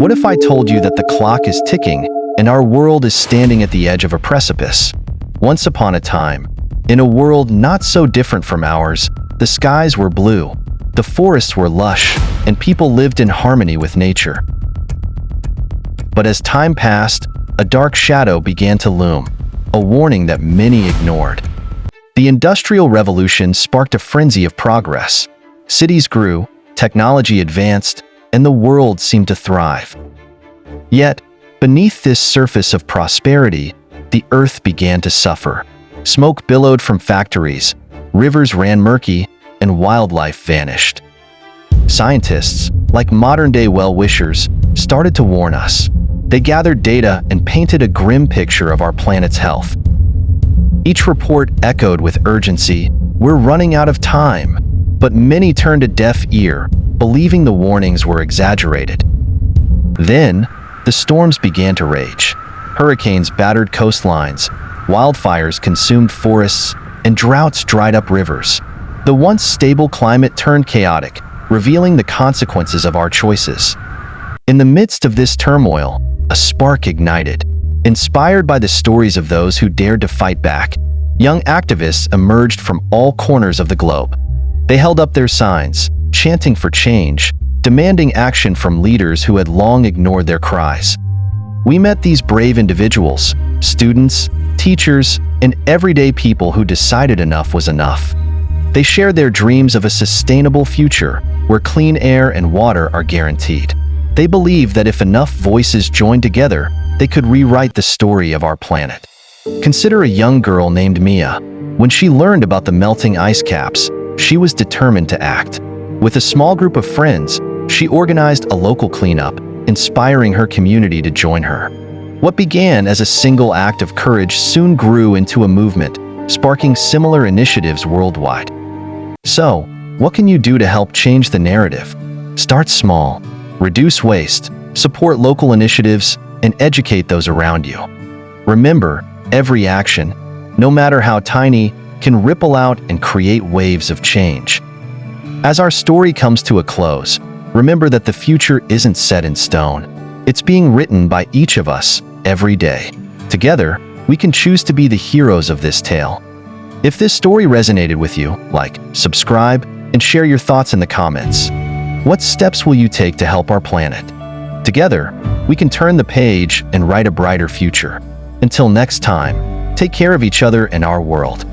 What if I told you that the clock is ticking and our world is standing at the edge of a precipice? Once upon a time, in a world not so different from ours, the skies were blue, the forests were lush, and people lived in harmony with nature. But as time passed, a dark shadow began to loom, a warning that many ignored. The Industrial Revolution sparked a frenzy of progress. Cities grew, technology advanced, and the world seemed to thrive. Yet, beneath this surface of prosperity, the earth began to suffer. Smoke billowed from factories, rivers ran murky, and wildlife vanished. Scientists, like modern-day well-wishers, started to warn us. They gathered data and painted a grim picture of our planet's health. Each report echoed with urgency, "We're running out of time." But many turned a deaf ear, believing the warnings were exaggerated. Then, the storms began to rage. Hurricanes battered coastlines, wildfires consumed forests, and droughts dried up rivers. The once stable climate turned chaotic, revealing the consequences of our choices. In the midst of this turmoil, a spark ignited. Inspired by the stories of those who dared to fight back, young activists emerged from all corners of the globe. They held up their signs, chanting for change, demanding action from leaders who had long ignored their cries. We met these brave individuals, students, teachers, and everyday people who decided enough was enough. They shared their dreams of a sustainable future where clean air and water are guaranteed. They believed that if enough voices joined together, they could rewrite the story of our planet. Consider a young girl named Mia. When she learned about the melting ice caps, she was determined to act. With a small group of friends, she organized a local cleanup, inspiring her community to join her. What began as a single act of courage soon grew into a movement, sparking similar initiatives worldwide. So, what can you do to help change the narrative? Start small, reduce waste, support local initiatives, and educate those around you. Remember, every action, no matter how tiny, can ripple out and create waves of change. As our story comes to a close, remember that the future isn't set in stone. It's being written by each of us every day. Together, we can choose to be the heroes of this tale. If this story resonated with you, like, subscribe, and share your thoughts in the comments. What steps will you take to help our planet? Together, we can turn the page and write a brighter future. Until next time, take care of each other and our world.